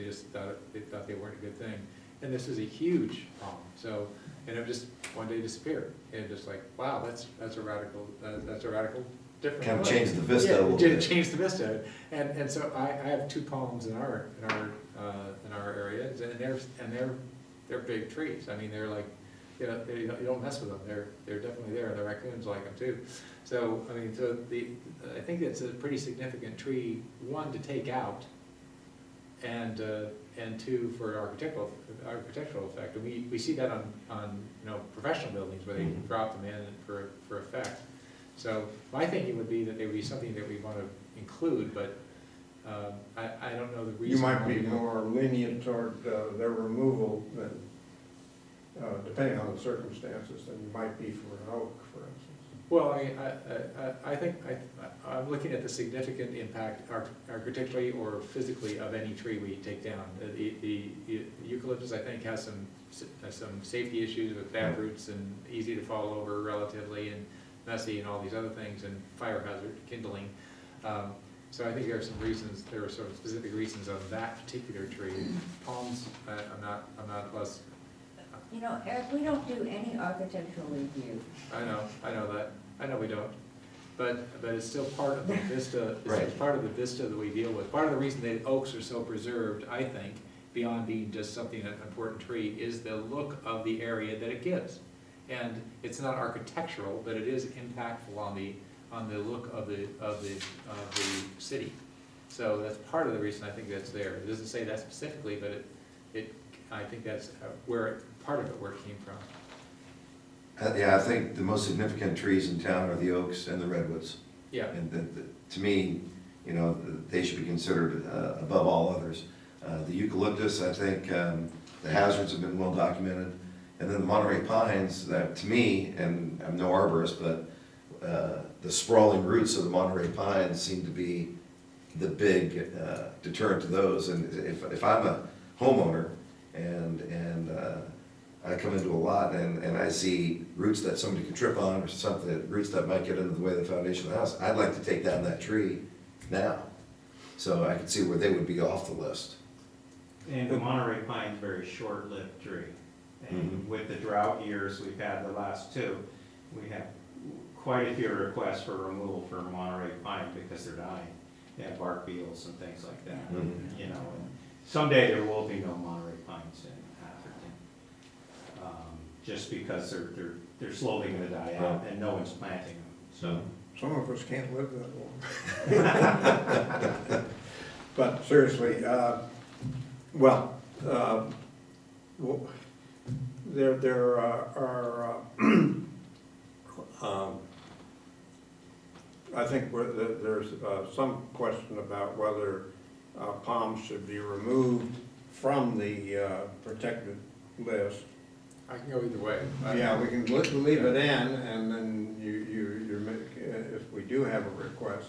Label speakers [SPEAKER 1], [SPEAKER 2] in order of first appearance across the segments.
[SPEAKER 1] They thought they weren't a good thing. And this is a huge palm, so, and it just one day disappeared. And just like, wow, that's a radical different.
[SPEAKER 2] Kind of
[SPEAKER 1] way.
[SPEAKER 2] changed the vista a
[SPEAKER 1] Yeah,
[SPEAKER 2] little
[SPEAKER 1] it
[SPEAKER 2] bit.
[SPEAKER 1] changed the vista. And so I have 2 palms in our area, and they're big trees. I mean, they're like, you know, you don't mess with them. They're definitely there, and the raccoons like them too. So, I mean, I think it's a pretty significant tree, one, to take out, and 2, for architectural effect. And we see that on professional buildings where they drop them in for effect. So my thinking would be that they would be something that we want to include, but I don't know the reason.
[SPEAKER 3] You might be more lenient toward their removal than, depending on the circumstances, than you might be for an oak, for instance.
[SPEAKER 1] Well, I think I'm looking at the significant impact architecturally or physically of any tree we take down. The eucalyptus, I think, has some safety issues with bad roots and easy to fall over relatively, and messy and all these other things, and fire hazard, kindling. So I think there are some reasons, there are sort of specific reasons on that particular tree. Palms, I'm not less.
[SPEAKER 4] You know, Eric, we don't do any architectural review.
[SPEAKER 1] I know that. I know we don't. But it's still part of the vista,
[SPEAKER 2] Right.
[SPEAKER 1] it's part of the vista that we deal with. Part of the reason that oaks are so preserved, I think, beyond being just something, an important tree, is the look of the area that it gives. And it's not architectural, but it is impactful on the look of the city. So that's part of the reason I think that's there. It doesn't say that specifically, but I think that's part of it where it came from.
[SPEAKER 2] Yeah, I think the most significant trees in town are the oaks and the redwoods.
[SPEAKER 1] Yeah.
[SPEAKER 2] And to me, they should be considered above all others. The eucalyptus, I think, the hazards have been well documented. And then the Monterey pines, that to me, and I'm no arborist, but the sprawling roots of the Monterey pines seem to be the big deterrent to those. And if I'm a homeowner and I come into a lot and I see roots that somebody could trip on, or something, roots that might get into the way of the foundation of the house, I'd like to take down that tree now. So I can see where they would be off the list.
[SPEAKER 5] And the Monterey pine's a very short-lived tree. And with the drought years we've had the last 2, we have quite a few requests for removal for Monterey pine because they're dying. They have bark beetles and things like that. And someday there will be no Monterey pines in Atherton, just because they're slowly going to die out and no one's planting them. So
[SPEAKER 3] Some of us can't live that long. But seriously, there are I think there's some question about whether palms should be removed from the protected list.
[SPEAKER 1] I can go either way.
[SPEAKER 3] Yeah, we can leave it in, and then if we do have a request,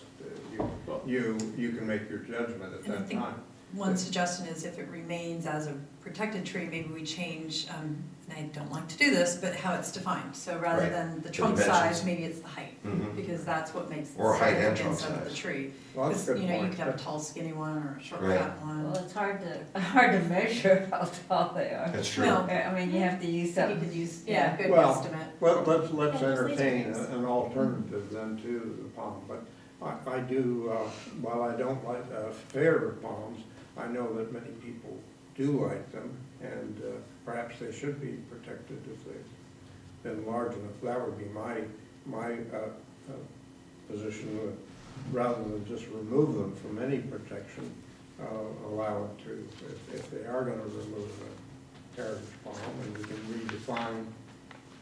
[SPEAKER 3] you can make your judgment at that time.
[SPEAKER 6] One suggestion is if it remains as a protected tree, maybe we change, and I don't like to do this, but how it's defined. So rather
[SPEAKER 2] Right.
[SPEAKER 6] than the
[SPEAKER 2] The
[SPEAKER 6] trunk
[SPEAKER 2] dimensions.
[SPEAKER 6] size, maybe it's the height, because that's what makes
[SPEAKER 2] Or
[SPEAKER 6] the
[SPEAKER 2] height and trunk
[SPEAKER 6] significance of the
[SPEAKER 2] size.
[SPEAKER 6] tree.
[SPEAKER 3] Well, that's
[SPEAKER 6] Because,
[SPEAKER 3] a good
[SPEAKER 6] you
[SPEAKER 3] point.
[SPEAKER 6] could have a tall skinny one or a short
[SPEAKER 2] Right.
[SPEAKER 6] fat one.
[SPEAKER 4] Well, it's hard to measure how tall they are.
[SPEAKER 2] That's true.
[SPEAKER 6] Well,
[SPEAKER 4] I mean, you have to use
[SPEAKER 6] you
[SPEAKER 4] something.
[SPEAKER 6] could use, yeah, a good
[SPEAKER 3] Well,
[SPEAKER 6] estimate.
[SPEAKER 3] Well, let's
[SPEAKER 4] Yeah,
[SPEAKER 3] entertain
[SPEAKER 4] just leave it.
[SPEAKER 3] an alternative then to the palm, but I do, while I don't like, favor palms, I know that many people do like them, and perhaps they should be protected if they've been large enough. That would be my position, rather than just remove them from any protection, allow it to, if they are gonna remove a heritage palm, and we can redefine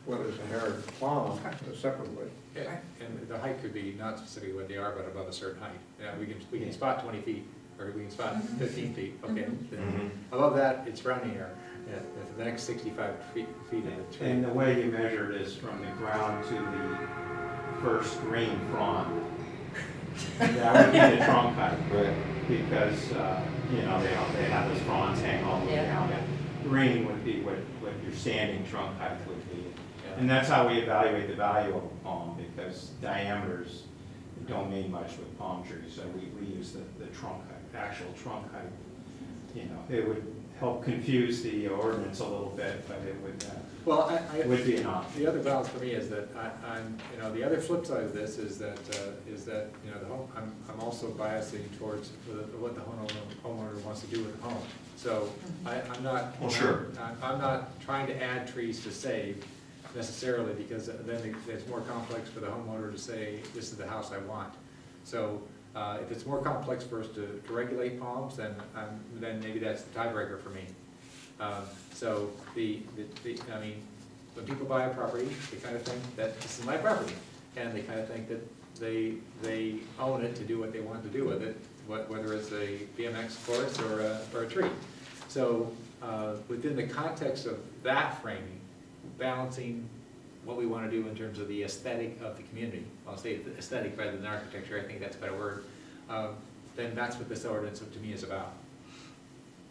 [SPEAKER 3] what is a heritage palm separately.
[SPEAKER 1] Yeah, and the height could be not specifically what they are, but above a certain height. Yeah, we can spot 20 feet, or we can spot 15 feet, okay. Then above that, it's rounding error. Yeah, the next 65 feet of the tree.
[SPEAKER 5] And the way you measure it is from the ground to the first green frond. That would be the trunk height.
[SPEAKER 2] Right.
[SPEAKER 5] Because, they have those fronds hang all the way down. Green would be what your standing trunk height would be. And that's how we evaluate the value of a palm, because diameters don't mean much with palm trees. So we use the trunk height, actual trunk height, it would help confuse the ordinance a little bit, but it
[SPEAKER 1] Well,
[SPEAKER 5] would be an option.
[SPEAKER 1] the other balance for me is that I'm, you know, the other flip side of this is that, you know, the home, I'm also biasing towards what the homeowner wants to do with the home. So I'm not.
[SPEAKER 2] Well, sure.
[SPEAKER 1] I'm not trying to add trees to save necessarily, because then it's more complex for the homeowner to say, this is the house I want. So if it's more complex for us to regulate palms, then maybe that's the tiebreaker for me. So I mean, when people buy a property, they kind of think that this is my property, and they kind of think that they own it to do what they want to do with it, whether it's a BMX course or a tree. So within the context of that framing, balancing what we want to do in terms of the aesthetic of the community, I'll say aesthetic rather than architecture, I think that's a better word, then that's what this ordinance to me is about.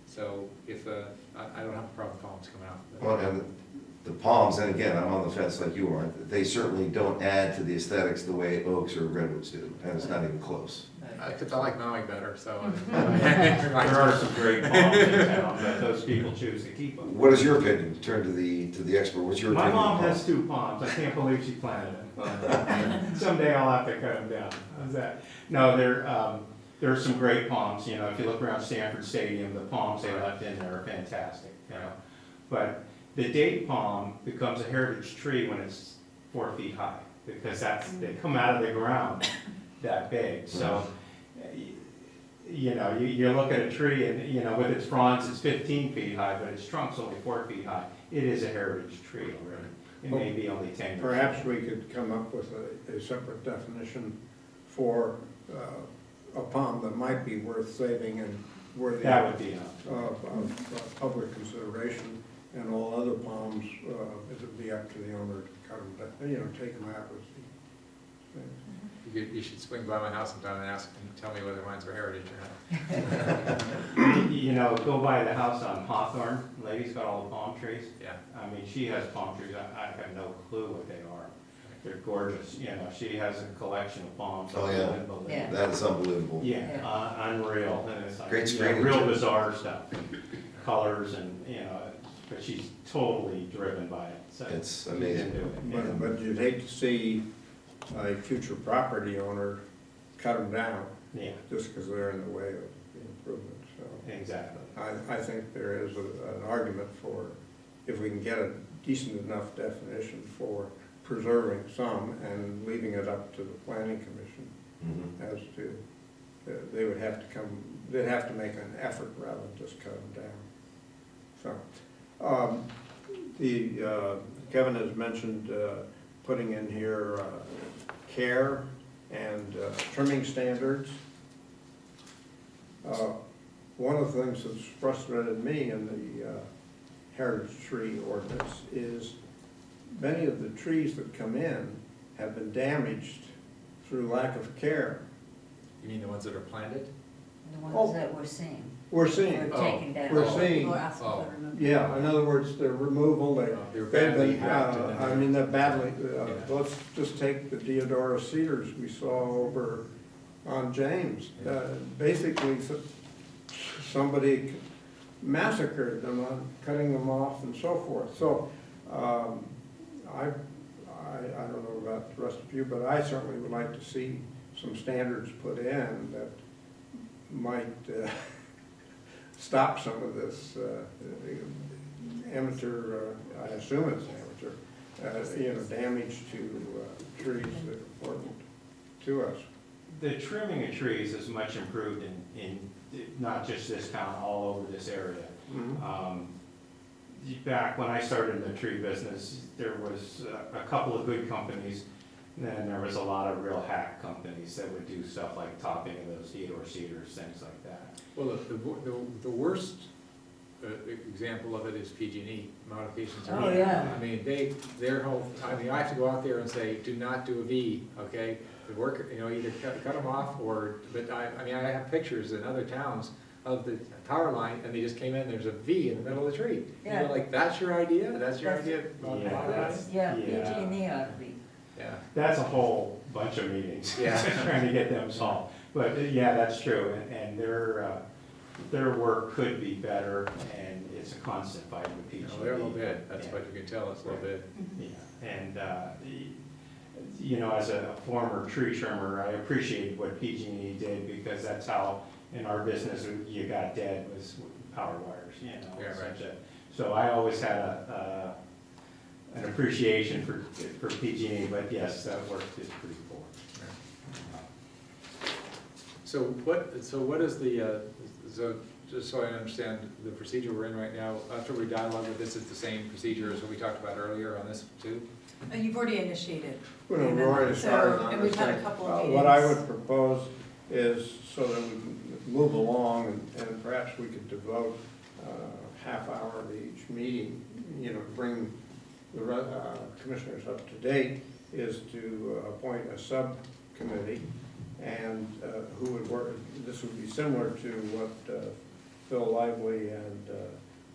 [SPEAKER 1] So if, I don't have a problem with palms coming out.
[SPEAKER 2] Well, and the palms, and again, I'm on the fence like you are, they certainly don't add to the aesthetics the way oaks or redwoods do, and it's not even close.
[SPEAKER 1] Except I like Maui better, so.
[SPEAKER 5] There are some great palms in town, but those people choose to keep them.
[SPEAKER 2] What is your opinion? Turn to the expert, what's your
[SPEAKER 5] My
[SPEAKER 2] opinion?
[SPEAKER 5] mom
[SPEAKER 2] on
[SPEAKER 5] has
[SPEAKER 2] palms?
[SPEAKER 5] 2 palms, I can't believe she planted them. Someday I'll have to cut them down, how's that? No, there are some great palms, you know, if you look around Stanford Stadium, the palms they left in there are fantastic, you know. But the date palm becomes a heritage tree when it's 4 feet high, because they come out of the ground that big, so. You know, you look at a tree and, you know, with its fronds, it's 15 feet high, but its trunk's only 4 feet high. It is a heritage tree already. It may be only 10 years.
[SPEAKER 3] Perhaps we could come up with a separate definition for a palm that might be worth saving and worthy
[SPEAKER 5] That would be enough.
[SPEAKER 3] of public consideration, and all other palms, it would be up to the owner to cut them, you know, take them out with the things.
[SPEAKER 1] You should swing by my house sometime and ask, and tell me whether mine's are heritage or not.
[SPEAKER 5] You know, go by the house on Hawthorne, lady's got all the palm trees.
[SPEAKER 1] Yeah.
[SPEAKER 5] I mean, she has palm trees, I have no clue what they are. They're gorgeous, you know, she has a collection of palms.
[SPEAKER 2] Oh, yeah.
[SPEAKER 5] Unbelievable.
[SPEAKER 4] Yeah.
[SPEAKER 2] That is unbelievable.
[SPEAKER 5] Yeah, unreal. And it's like,
[SPEAKER 2] Great
[SPEAKER 5] you know,
[SPEAKER 2] screening,
[SPEAKER 5] real
[SPEAKER 2] too.
[SPEAKER 5] bizarre stuff, colors and, you know, but she's totally driven by it, so.
[SPEAKER 2] It's
[SPEAKER 5] she's
[SPEAKER 2] amazing.
[SPEAKER 5] into it, yeah.
[SPEAKER 3] But you'd hate to see a future property owner cut them down
[SPEAKER 5] Yeah,
[SPEAKER 3] just because they're in the way of the improvement, so.
[SPEAKER 5] exactly.
[SPEAKER 3] I think there is an argument for, if we can get a decent enough definition for preserving some and leaving it up to the planning commission
[SPEAKER 2] Mhm.
[SPEAKER 3] as to, they'd have to make an effort rather than just cut them down. So, Kevin has mentioned putting in here care and trimming standards. One of the things that's frustrated me in the heritage tree ordinance is many of the trees that come in have been damaged through lack of care.
[SPEAKER 1] You mean the ones that are planted?
[SPEAKER 4] The
[SPEAKER 3] Oh.
[SPEAKER 4] ones that we're seeing,
[SPEAKER 3] We're seeing,
[SPEAKER 4] we're taking down.
[SPEAKER 3] we're seeing,
[SPEAKER 6] Or ask for removal.
[SPEAKER 3] yeah, in other words, their removal,
[SPEAKER 1] They're
[SPEAKER 3] they've
[SPEAKER 1] badly
[SPEAKER 3] been,
[SPEAKER 1] hacked and then
[SPEAKER 3] I mean, they're badly,
[SPEAKER 1] Yeah.
[SPEAKER 3] let's just take the Deodora cedars we saw over on James.
[SPEAKER 1] Yeah.
[SPEAKER 3] Basically, somebody massacred them on cutting them off and so forth. So, I don't know about the rest of you, but I certainly would like to see some standards put in that might stop some of this amateur, I assume it's amateur, damage to trees that are important to us.
[SPEAKER 5] The trimming of trees is much improved in not just this town, all over this area. Back when I started in the tree business, there was a couple of good companies, and then there was a lot of real hack companies that would do stuff like topping of those Deodar cedars, things like that.
[SPEAKER 1] Well, the worst example of it is PG&E, modifications.
[SPEAKER 4] Oh, yeah.
[SPEAKER 1] I mean, their whole, I mean, I have to go out there and say, do not do a V, okay? The worker, you know, either cut them off or, but I mean, I have pictures in other towns of the power line, and they just came in, there's a V in the middle of the tree.
[SPEAKER 4] Yeah.
[SPEAKER 1] You're like, that's your idea? That's your idea? about
[SPEAKER 5] Yeah,
[SPEAKER 1] power line?
[SPEAKER 5] that's-
[SPEAKER 4] Yeah,
[SPEAKER 5] Yeah.
[SPEAKER 4] PG&E ought to be.
[SPEAKER 1] Yeah.
[SPEAKER 5] That's a whole bunch of meetings,
[SPEAKER 1] Yeah.
[SPEAKER 5] trying to get them solved. But yeah, that's true, and their work could be better, and it's a constant fight with
[SPEAKER 1] You
[SPEAKER 5] PG&E.
[SPEAKER 1] know, they're low bid, that's
[SPEAKER 5] Yeah.
[SPEAKER 1] what you can tell, it's low bid.
[SPEAKER 5] Yeah, and, you know, as a former tree trimmer, I appreciate what PG&E did, because that's how, in our business, you got dead, was with power wires, you know.
[SPEAKER 1] Yeah, right.
[SPEAKER 5] So I always had an appreciation for PG&E, but yes, that work is pretty poor.
[SPEAKER 1] So what is the, so, just so I understand the procedure we're in right now, after we dialogue with this, is the same procedure as what we talked about earlier on this too?
[SPEAKER 6] You've already initiated.
[SPEAKER 3] Well, we've already
[SPEAKER 6] So,
[SPEAKER 3] started on
[SPEAKER 6] and
[SPEAKER 3] this
[SPEAKER 6] we've had a
[SPEAKER 3] thing.
[SPEAKER 6] couple of meetings.
[SPEAKER 3] What I would propose is, so that we can move along, and perhaps we could devote half hour to each meeting, you know, bring the commissioners up to date, is to appoint a subcommittee, and who would work, this would be similar to what Phil Lively and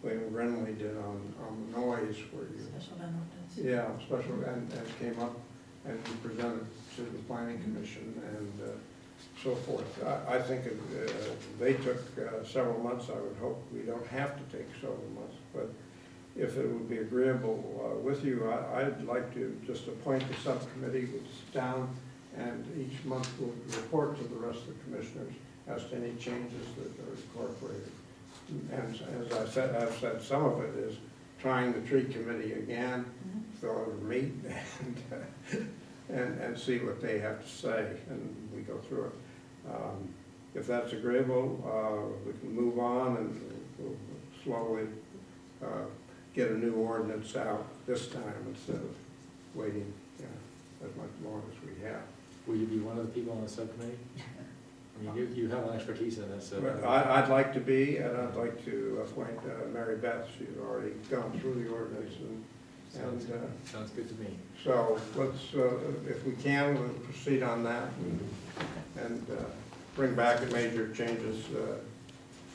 [SPEAKER 3] William Grenley did on the noise, where you
[SPEAKER 6] Special event ordinance.
[SPEAKER 3] yeah, special, and came up and we presented to the planning commission and so forth. I think they took several months. I would hope we don't have to take several months, but if it would be agreeable with you, I'd like to just appoint the subcommittee, we'll sit down, and each month we'll report to the rest of the commissioners as to any changes that are incorporated. And as I said, I've said, some of it is trying the tree committee again, they'll meet and see what they have to say, and we go through it. If that's agreeable, we can move on and we'll slowly get a new ordinance out this time instead of waiting, as much more as we have.
[SPEAKER 1] Will you be one of the people on the subcommittee? I mean, you have an expertise in this, so.
[SPEAKER 3] But I'd like to be, and I'd like to appoint Mary Beth. She's already gone through the ordinance,
[SPEAKER 1] Sounds good to me.
[SPEAKER 3] so let's, if we can, we'll proceed on that and bring back major changes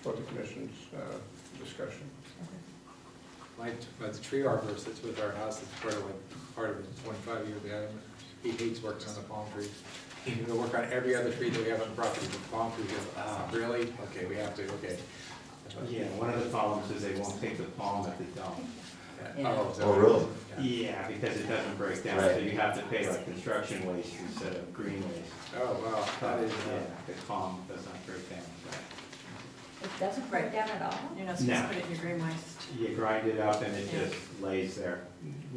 [SPEAKER 3] for the commission's discussion.
[SPEAKER 1] The tree arborist that's with our house, it's part of the 25 years we had him, he hates working on the palm trees. He's gonna work on every other tree that we have on the property, but palm trees, he goes, really? Okay, we have to, okay.
[SPEAKER 5] Yeah, one of the problems is they won't take the palm at the dump.
[SPEAKER 1] Oh, is that
[SPEAKER 2] Oh,
[SPEAKER 1] right?
[SPEAKER 2] really?
[SPEAKER 5] Yeah, because it doesn't break down, so
[SPEAKER 2] Right.
[SPEAKER 5] you have to pay like construction waste instead of green waste.
[SPEAKER 1] Oh, wow, that is,
[SPEAKER 5] Yeah, the palm does not break down, so.
[SPEAKER 4] It doesn't break down at all?
[SPEAKER 6] You're not supposed
[SPEAKER 5] No.
[SPEAKER 6] to put it in your green waste.
[SPEAKER 5] You grind it up and it just lays there.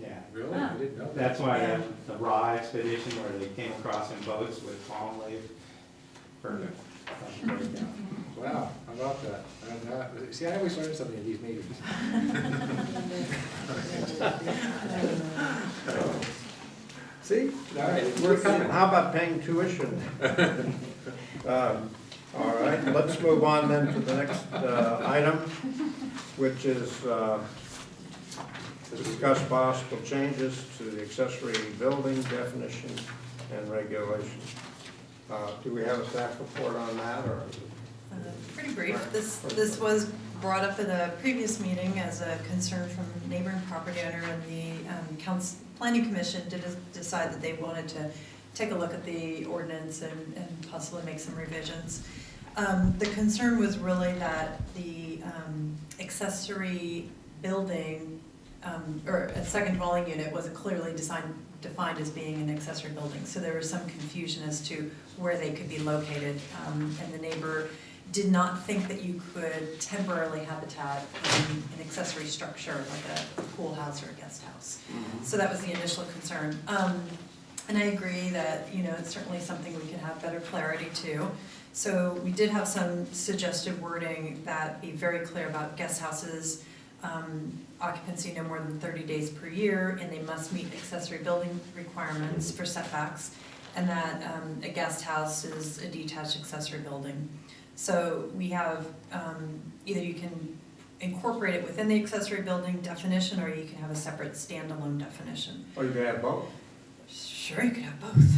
[SPEAKER 5] Yeah.
[SPEAKER 1] really? I didn't know that.
[SPEAKER 5] That's why
[SPEAKER 6] Yeah.
[SPEAKER 5] the raw expedition where they came across in boats with palm leaves, perfect. Doesn't break down.
[SPEAKER 1] Wow, how about that? See, I always learn something at these meetings. See, all right, we're coming.
[SPEAKER 3] How about paying tuition? All right, let's move on then to the next item, which is to discuss possible changes to the accessory building definition and regulations. Do we have a staff report on that, or?
[SPEAKER 6] Pretty brief. This was brought up at a previous meeting as a concern from a neighboring property owner, and the planning commission did decide that they wanted to take a look at the ordinance and possibly make some revisions. The concern was really that the accessory building, or a second dwelling unit, wasn't clearly defined as being an accessory building. So there was some confusion as to where they could be located, and the neighbor did not think that you could temporarily habitat in an accessory structure like a pool house or a guest house. So that was the initial concern. And I agree that, it's certainly something we can have better clarity to. So we did have some suggested wording that be very clear about guest houses, occupancy no more than 30 days per year, and they must meet accessory building requirements for setbacks, and that a guest house is a detached accessory building. So we have, either you can incorporate it within the accessory building definition, or you can have a separate standalone definition.
[SPEAKER 3] Or you could have both.
[SPEAKER 6] Sure, you could have both.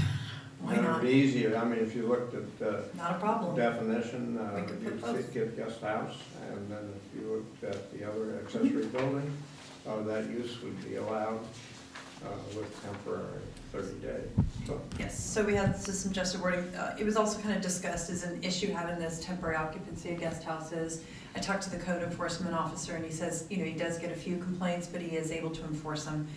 [SPEAKER 6] Why
[SPEAKER 3] That
[SPEAKER 6] not?
[SPEAKER 3] would be easier. I mean, if you looked at the
[SPEAKER 6] Not a problem.
[SPEAKER 3] definition,
[SPEAKER 6] We could put
[SPEAKER 3] you'd
[SPEAKER 6] both.
[SPEAKER 3] get guest house, and then if you looked at the other accessory building, that use would be allowed. with temporary 30-day, so.
[SPEAKER 6] Yes, so we had some suggested wording. It was also kind of discussed as an issue having this temporary occupancy of guest houses. I talked to the code enforcement officer and he says, you know, he does get a few complaints, but he is able to enforce them.